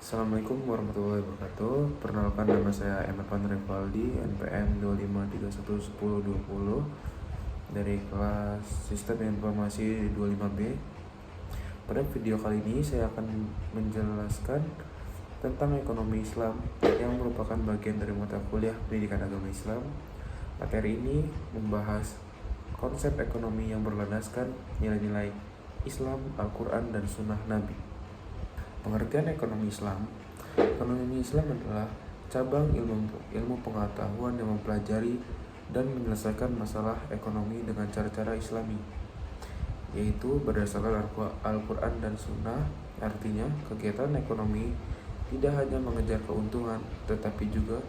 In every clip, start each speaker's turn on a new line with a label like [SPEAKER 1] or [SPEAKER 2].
[SPEAKER 1] Assalamualaikum warahmatullahi wabarakatuh. Perkenalkan, nama saya Emervan Rivaldi, NPM 25311020 dari kelas Sistem Informasi 25B. Pada video kali ini saya akan menjelaskan tentang ekonomi Islam yang merupakan bagian dari mata kuliah Pendidikan Agama Islam. Materi ini membahas konsep ekonomi yang berlandaskan nilai-nilai Islam, Al-Quran, dan Sunnah Nabi. Pengertian ekonomi Islam. Ekonomi Islam adalah cabang ilmu pengetahuan yang mempelajari dan menyelesaikan masalah ekonomi dengan cara-cara Islami, yaitu berdasarkan Al-Quran dan Sunnah. Artinya, kegiatan ekonomi tidak hanya mengejar keuntungan, tetapi juga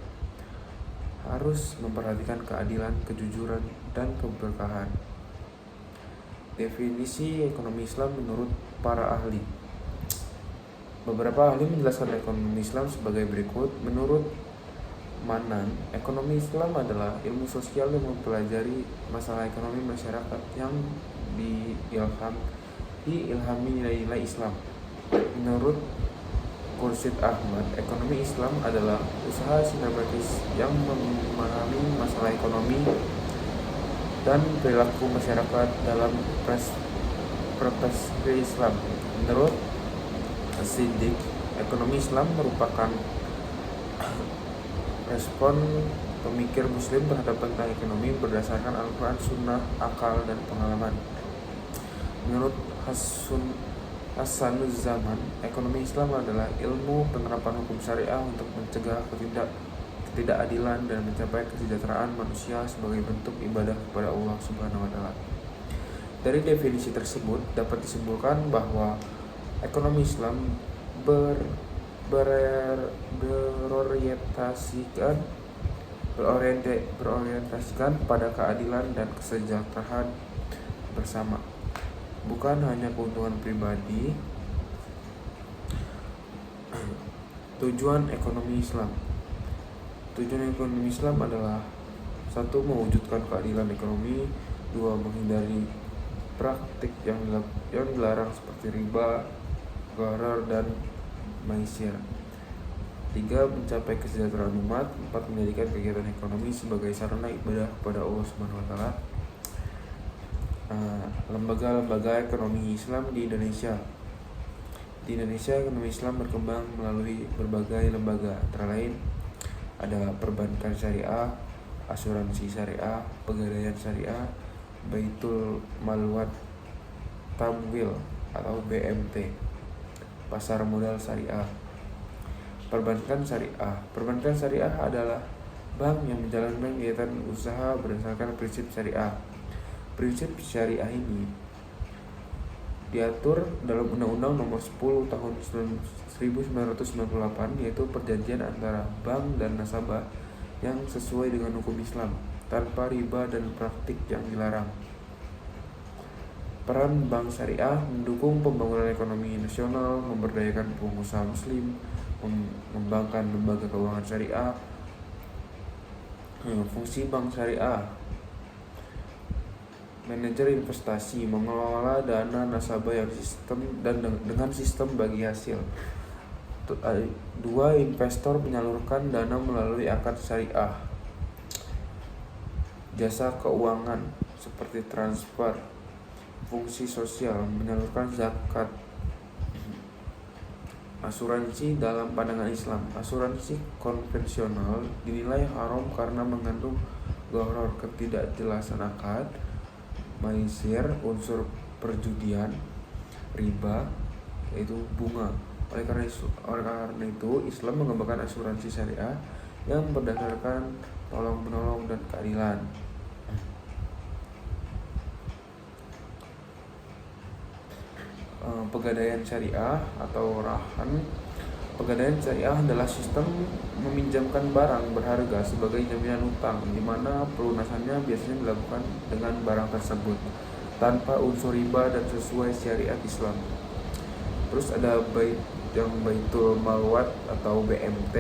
[SPEAKER 1] harus memperhatikan keadilan, kejujuran, dan keberkahan. Definisi ekonomi Islam menurut para ahli. Beberapa ahli menjelaskan ekonomi Islam sebagai berikut. Menurut Manan, ekonomi Islam adalah ilmu sosial yang mempelajari masalah ekonomi masyarakat yang diilhami nilai-nilai Islam. Menurut Khursyid Ahmad, ekonomi Islam adalah usaha sistematis yang memahami masalah ekonomi dan perilaku masyarakat dalam perspektif Islam. Menurut Siddiq, ekonomi Islam merupakan respon pemikir Muslim terhadap tentang ekonomi berdasarkan Al-Quran, Sunnah, akal, dan pengalaman. Menurut Hasanuz Zaman, ekonomi Islam adalah ilmu penerapan hukum syariah untuk mencegah ketidakadilan dan mencapai kesejahteraan manusia sebagai bentuk ibadah kepada Allah Subhanahu wa Ta'ala. Dari definisi tersebut dapat disimpulkan bahwa ekonomi Islam berorientasikan pada keadilan dan kesejahteraan bersama, bukan hanya keuntungan pribadi. Tujuan ekonomi Islam adalah: 1. Mewujudkan keadilan ekonomi. 2. Menghindari praktik yang dilarang seperti riba, gharar, dan maisir. 3. Mencapai kesejahteraan umat. 4. Menjadikan kegiatan ekonomi sebagai sarana ibadah kepada Allah Subhanahu wa Ta'ala. Lembaga-lembaga ekonomi Islam di Indonesia. Di Indonesia, ekonomi Islam berkembang melalui berbagai lembaga, antara lain ada perbankan syariah, asuransi syariah, pegadaian syariah, Baitul Mal Tamwil atau BMT, pasar modal syariah. Perbankan syariah adalah bank yang menjalankan kegiatan usaha berdasarkan prinsip syariah. Prinsip syariah ini diatur dalam Undang-Undang Nomor 10 Tahun 1998, yaitu perjanjian antara bank dan nasabah yang sesuai dengan hukum Islam, tanpa riba dan praktik yang dilarang. Peran bank syariah mendukung pembangunan ekonomi nasional, memberdayakan pengusaha muslim, mengembangkan lembaga keuangan syariah. Fungsi bank syariah: manajer investasi, mengelola dana nasabah yang dengan sistem bagi hasil. 2. Investor menyalurkan dana melalui akad syariah. Jasa keuangan seperti transfer. Fungsi sosial: menyalurkan zakat. Asuransi dalam pandangan Islam. Asuransi konvensional dinilai haram karena mengandung gharar, ketidakjelasan akad, maisir, unsur perjudian, riba, yaitu bunga. Oleh karena itu, Islam mengembangkan asuransi syariah yang berdasarkan tolong-menolong dan keadilan. Pegadaian syariah atau rahan. Pegadaian syariah adalah sistem meminjamkan barang berharga sebagai jaminan utang, di mana pelunasannya biasanya dilakukan dengan barang tersebut tanpa unsur riba dan sesuai syariat Islam. Terus ada Baitul Mal atau BMT.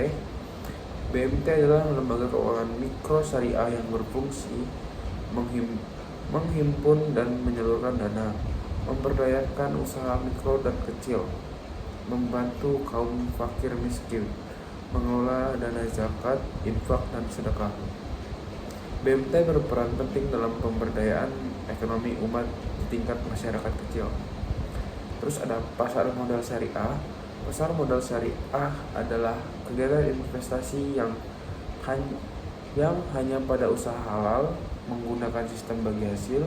[SPEAKER 1] BMT adalah lembaga keuangan mikro syariah yang berfungsi menghimpun dan menyalurkan dana, memberdayakan usaha mikro dan kecil, membantu kaum fakir miskin, mengelola dana zakat, infak, dan sedekah. BMT berperan penting dalam pemberdayaan ekonomi umat di tingkat masyarakat kecil. Terus ada pasar modal syariah. Pasar modal syariah adalah kegiatan investasi yang hanya pada usaha halal, menggunakan sistem bagi hasil,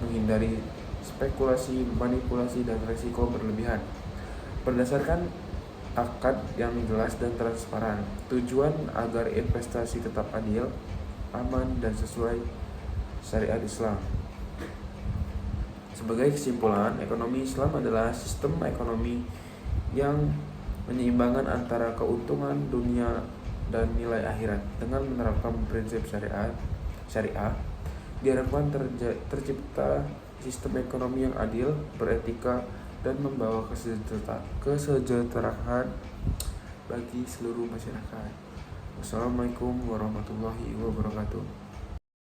[SPEAKER 1] menghindari spekulasi, manipulasi, dan resiko berlebihan. Berdasarkan akad yang jelas dan transparan, tujuan agar investasi tetap adil, aman, dan sesuai syariat Islam. Sebagai kesimpulan, ekonomi Islam adalah sistem ekonomi yang menyeimbangkan antara keuntungan dunia dan nilai akhirat. Dengan menerapkan prinsip syariah diharapkan tercipta sistem ekonomi yang adil, beretika, dan membawa kesejahteraan bagi seluruh masyarakat. Wassalamualaikum warahmatullahi wabarakatuh.